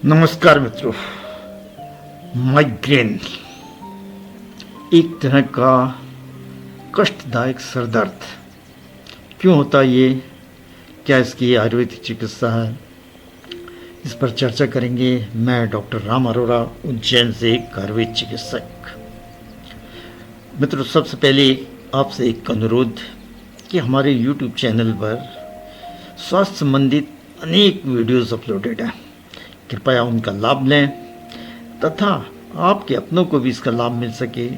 नमस्कार मित्रों। माइग्रेन एक तरह का कष्टदायक सर दर्द क्यों होता है, ये क्या इसकी आयुर्वेदिक चिकित्सा है, इस पर चर्चा करेंगे। मैं डॉक्टर राम अरोड़ा, उज्जैन से एक आयुर्वेद चिकित्सक। मित्रों, सबसे पहले आपसे एक अनुरोध कि हमारे YouTube चैनल पर स्वास्थ्य संबंधित अनेक वीडियोस अपलोडेड हैं, कृपया उनका लाभ लें तथा आपके अपनों को भी इसका लाभ मिल सके,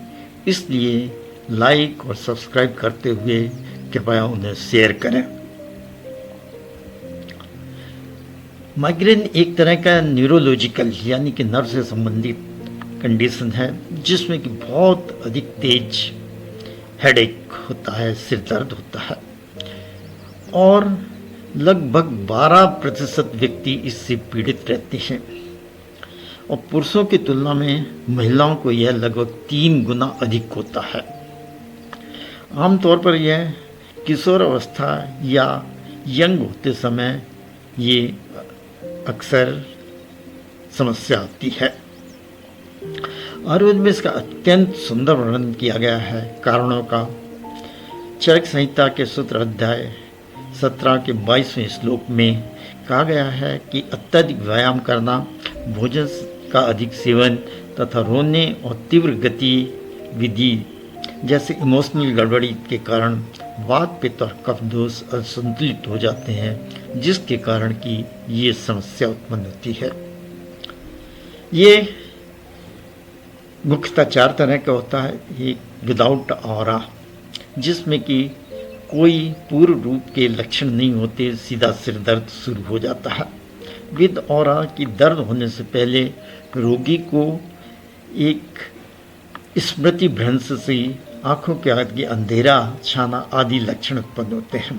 इसलिए लाइक और सब्सक्राइब करते हुए कृपया उन्हें शेयर करें। माइग्रेन एक तरह का न्यूरोलॉजिकल यानी कि नर्व से संबंधित कंडीशन है, जिसमें कि बहुत अधिक तेज हेडेक होता है, सिर दर्द होता है और लगभग 12% व्यक्ति इससे पीड़ित रहते हैं और पुरुषों की तुलना में महिलाओं को यह लगभग 3 गुना अधिक होता है। आमतौर पर यह किशोर अवस्था या यंग होते समय ये अक्सर समस्या आती है। आयुर्वेद में इसका अत्यंत सुंदर वर्णन किया गया है कारणों का। चरक संहिता के सूत्र अध्याय 17 के 22वें श्लोक में कहा गया है कि अत्यधिक व्यायाम करना, भोजन का अधिक सेवन तथा रोने और तीव्र गतिविधि जैसे इमोशनल गड़बड़ी के कारण वात, पित्त और कफ दोष असंतुलित हो जाते हैं, जिसके कारण कि ये समस्या उत्पन्न होती है। ये मुख्यतः 4 तरह का होता है। एक विदाउट ऑरा, जिसमें कि कोई पूर्व रूप के लक्षण नहीं होते, सीधा सिर दर्द शुरू हो जाता है। विद ऑरा की दर्द होने से पहले रोगी को एक स्मृति भ्रंश से आंखों के आगे अंधेरा छाना आदि लक्षण उत्पन्न होते हैं।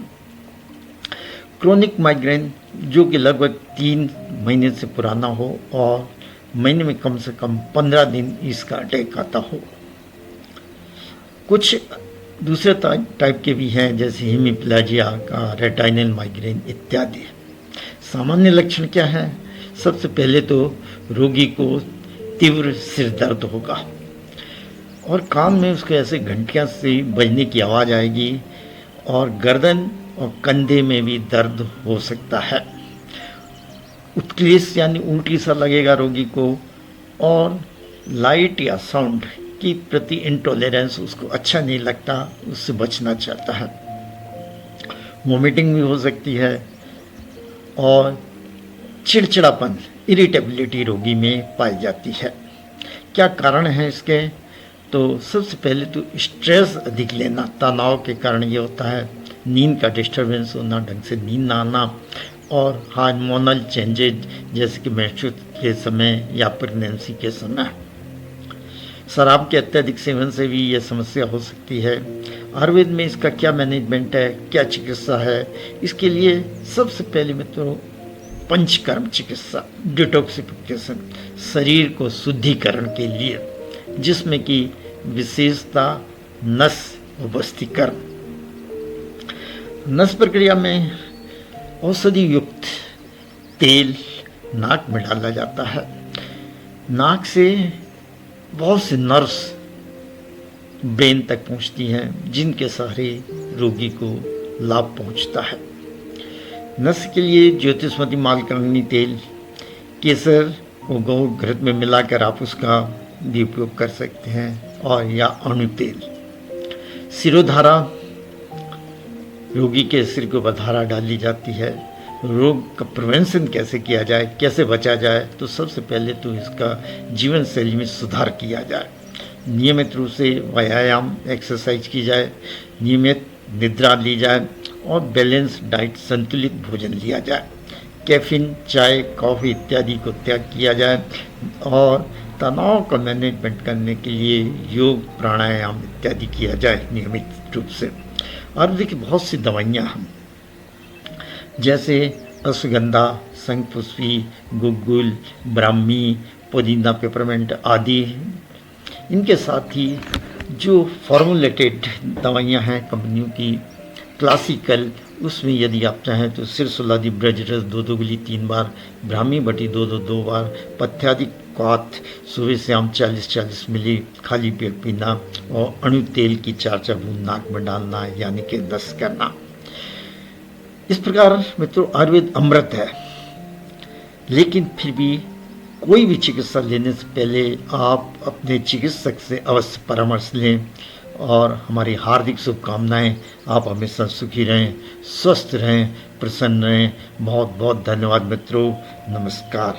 क्रोनिक माइग्रेन, जो कि लगभग 3 महीने से पुराना हो और महीने में कम से कम 15 दिन इसका अटैक आता हो। कुछ दूसरे टाइप के भी हैं, जैसे हेमिप्लेजिया का, रेटाइनल माइग्रेन इत्यादि। सामान्य लक्षण क्या है? सबसे पहले तो रोगी को तीव्र सिर दर्द होगा और कान में उसके ऐसे घंटियां से बजने की आवाज़ आएगी और गर्दन और कंधे में भी दर्द हो सकता है। उत्क्लेश यानी उल्टी सा लगेगा रोगी को और लाइट या साउंड की प्रति इंटॉलरेंस, उसको अच्छा नहीं लगता, उससे बचना चाहता है। वोमिटिंग भी हो सकती है और चिड़चिड़ापन, इरिटेबिलिटी रोगी में पाई जाती है। क्या कारण है इसके? तो सबसे पहले तो स्ट्रेस अधिक लेना, तनाव के कारण ये होता है। नींद का डिस्टर्बेंस होना, ढंग से नींद ना आना और हार्मोनल चेंजेज जैसे कि मेंस्ट्रुएशन के समय या प्रेगनेंसी के समय। शराब के अत्यधिक सेवन से भी यह समस्या हो सकती है। आयुर्वेद में इसका क्या मैनेजमेंट है, क्या चिकित्सा है? इसके लिए सबसे पहले मित्रों पंचकर्म चिकित्सा, डिटॉक्सिफिकेशन, शरीर को शुद्धिकरण के लिए, जिसमें कि विशेषता नस और बस्तीकरण। नस प्रक्रिया में औषधि युक्त तेल नाक में डाला जाता है। नाक से बहुत से नर्व्स ब्रेन तक पहुंचती हैं, जिनके सहारे रोगी को लाभ पहुंचता है। नस के लिए ज्योतिषमती मालकर्णी तेल, केसर को गौ घृत में मिलाकर आप उसका भी उपयोग कर सकते हैं, और या अणु तेल। सिरोधारा, रोगी के सिर को धारा डाली जाती है। रोग का प्रिवेंशन कैसे किया जाए, कैसे बचा जाए? तो सबसे पहले तो इसका जीवन शैली में सुधार किया जाए। नियमित रूप से व्यायाम, एक्सरसाइज की जाए, नियमित निद्रा ली जाए और बैलेंस डाइट, संतुलित भोजन लिया जाए। कैफीन, चाय, कॉफ़ी इत्यादि को त्याग किया जाए और तनाव का मैनेजमेंट करने के लिए योग, प्राणायाम इत्यादि किया जाए नियमित रूप से। और देखिए बहुत सी दवाइयाँ हैं, जैसे अश्वगंधा, शंखपुष्पी, गुग्गुल, ब्राह्मी, पुदीना, पेपरमेंट आदि। इनके साथ ही जो फॉर्मुलेटेड दवाइयाँ हैं कंपनियों की, क्लासिकल उसमें यदि आप चाहें तो सिरसुलादी ब्रज रस 2-2 गुली 3 बार, ब्राह्मी बटी 2-2 बार, पथ्यादि क्वाथ सुबह शाम 40-40 मिली खाली पेट पीना और अणु तेल की 4-4 बूंद नाक में डालना, यानी कि 10 करना। इस प्रकार मित्रों आयुर्वेद अमृत है, लेकिन फिर भी कोई भी चिकित्सा लेने से पहले आप अपने चिकित्सक से अवश्य परामर्श लें। और हमारी हार्दिक शुभकामनाएं, आप हमेशा सुखी रहें, स्वस्थ रहें, प्रसन्न रहें। बहुत बहुत धन्यवाद मित्रों, नमस्कार।